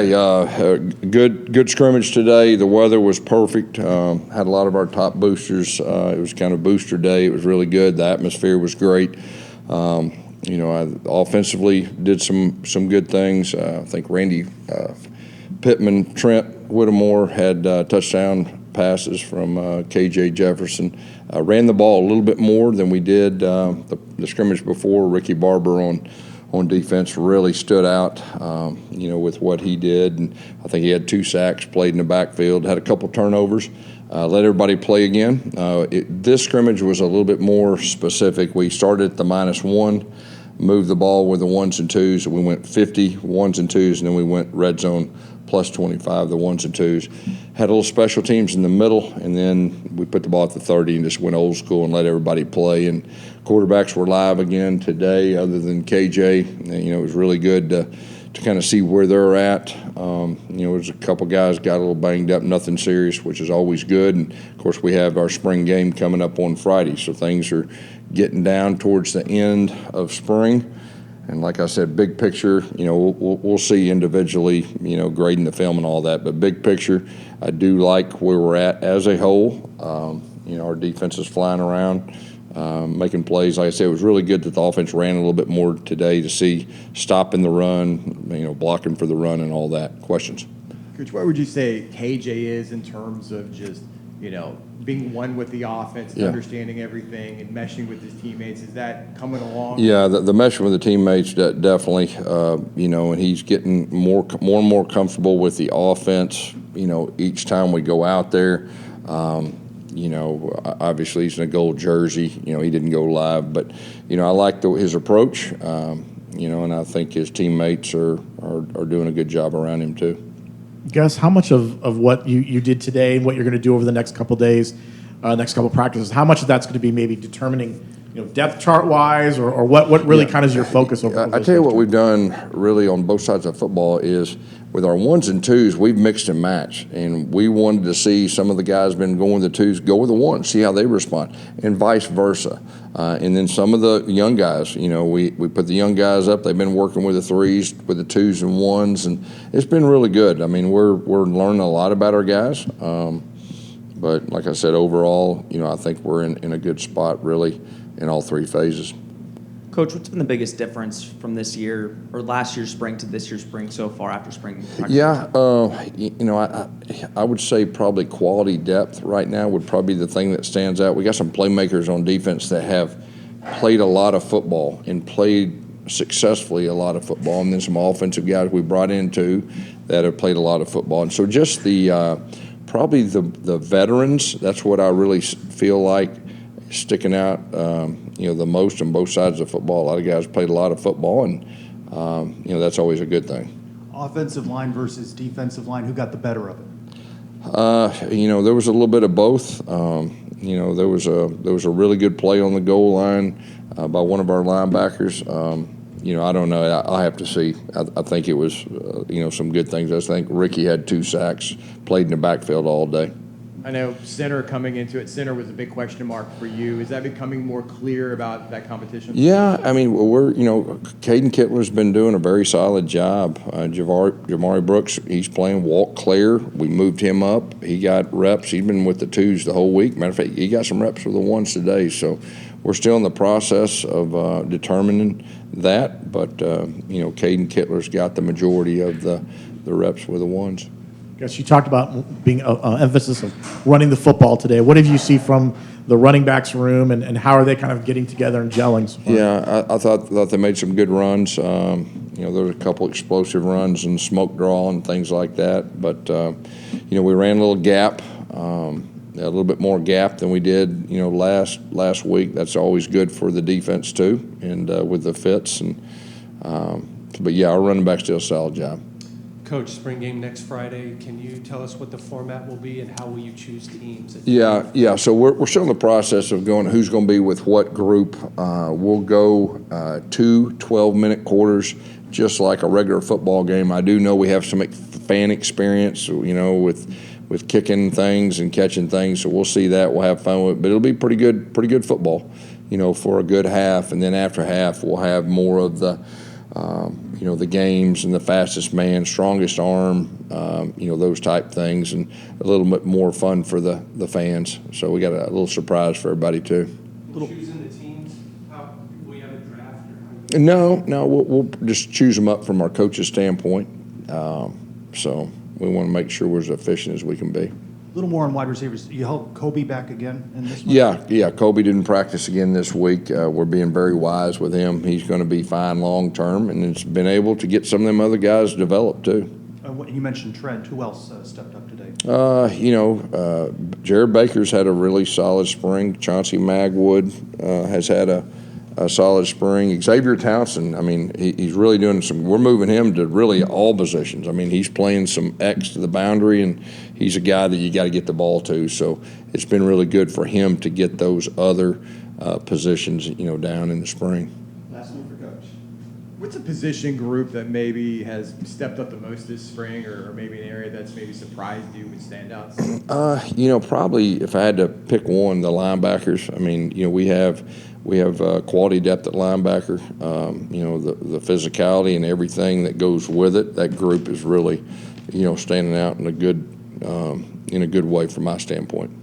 Good scrimmage today. The weather was perfect. Had a lot of our top boosters. It was kind of booster day. It was really good. The atmosphere was great. I offensively did some good things. I think Randy Pittman, Trent Whittemore had touchdown passes from KJ Jefferson. Ran the ball a little bit more than we did the scrimmage before. Ricky Barber on defense really stood out, with what he did. And I think he had 2 sacks, played in the backfield, had a couple turnovers, let everybody play again. This scrimmage was a little bit more specific. We started at the -1, moved the ball with the 1s and 2s, and we went 50 1s and 2s, and then we went red zone plus 25, the 1s and 2s. Had a little special teams in the middle, and then we put the ball at the 30 and just went old school and let everybody play. And quarterbacks were live again today, other than KJ. It was really good to kind of see where they're at. There's a couple guys got a little banged up, nothing serious, which is always good. And, of course, we have our spring game coming up on Friday, so things are getting down towards the end of spring. And like I said, big picture, we'll see individually, grading the film and all that. But big picture, I do like where we're at as a whole. Our defense is flying around, making plays. Like I said, it was really good that the offense ran a little bit more today to see stopping the run, blocking for the run and all that. Questions? Coach, what would you say KJ is in terms of just, being one with the offense, and understanding everything and meshing with his teammates? Is that coming along? Yeah, the meshing with the teammates, definitely, and he's getting more and more comfortable with the offense, each time we go out there. Obviously he's in a gold jersey. He didn't go live, but, I like his approach, and I think his teammates are doing a good job around him too. Gus, how much of what you did today and what you're going to do over the next couple of days, next couple of practices, how much of that's going to be maybe determining, depth chart-wise, or what really kind of is your focus over I tell you what we've done really on both sides of football is with our 1s and 2s, we've mixed and matched, and we wanted to see some of the guys been going with the 2s, go with the 1s, see how they respond, and vice versa. And then some of the young guys, we put the young guys up. They've been working with the 3s, with the 2s and 1s, and it's been really good. I mean, we're learning a lot about our guys. But like I said, overall, I think we're in a good spot really in all 3 phases. Coach, what's been the biggest difference from this year or last year's spring to this year's spring so far after spring practice? Yeah, I would say probably quality depth right now would probably be the thing that stands out. We got some playmakers on defense that have played a lot of football and played successfully a lot of football, and then some offensive guys we brought in too that have played a lot of football. And so just probably the veterans, that's what I really feel like sticking out, the most on both sides of football. A lot of guys played a lot of football, and that's always a good thing. Offensive line versus defensive line, who got the better of it? There was a little bit of both. There was a really good play on the goal line by one of our linebackers. I don't know. I'll have to see. I think it was, some good things. I think Ricky had 2 sacks, played in the backfield all day. I know center coming into it. Center was a big question mark for you. Is that becoming more clear about that competition? Yeah, I mean, Caden Kittler's been doing a very solid job. Jamari Brooks, he's playing Walt Clare. We moved him up. He got reps. He's been with the 2s the whole week. Matter of fact, he got some reps with the 1s today. So we're still in the process of determining that. But, Caden Kittler's got the majority of the reps with the 1s. Guess you talked about being an emphasis of running the football today. What did you see from the running backs room, and how are they kind of getting together and gelling so far? Yeah, I thought they made some good runs. There were a couple explosive runs and smoke draw and things like that. But, we ran a little gap, a little bit more gap than we did, last week. That's always good for the defense too, and with the fits. But, yeah, our running backs did a solid job. Coach, spring game next Friday. Can you tell us what the format will be and how will you choose teams? Yeah. So we're still in the process of going who's going to be with what group. We'll go 2 12-minute quarters, just like a regular football game. I do know we have some fan experience, with kicking things and catching things. So we'll see that. We'll have fun with it. But it'll be pretty good football, for a good half. And then after half, we'll have more of the the games and the fastest man, strongest arm, those type things, and a little bit more fun for the fans. So we got a little surprise for everybody too. Choosing the teams, how, will you have a draft? No, we'll just choose them up from our coach's standpoint. So we want to make sure we're as efficient as we can be. A little more on wide receivers. You help Kobe back again in this one? Yeah. Kobe didn't practice again this week. We're being very wise with him. He's going to be fine long term, and it's been able to get some of them other guys developed too. You mentioned Trent. Who else stepped up today? Jared Baker's had a really solid spring. Chauncey Magwood has had a solid spring. Xavier Townsend, he's really doing we're moving him to really all positions. He's playing some X to the boundary, and he's a guy that you got to get the ball to. So it's been really good for him to get those other positions, down in the spring. Last one for Coach. What's a position group that maybe has stepped up the most this spring, or maybe an area that's maybe surprised you with standouts? Probably if I had to pick one, the linebackers. We have quality depth at linebacker. The physicality and everything that goes with it. That group is really, standing out in a good way from my standpoint.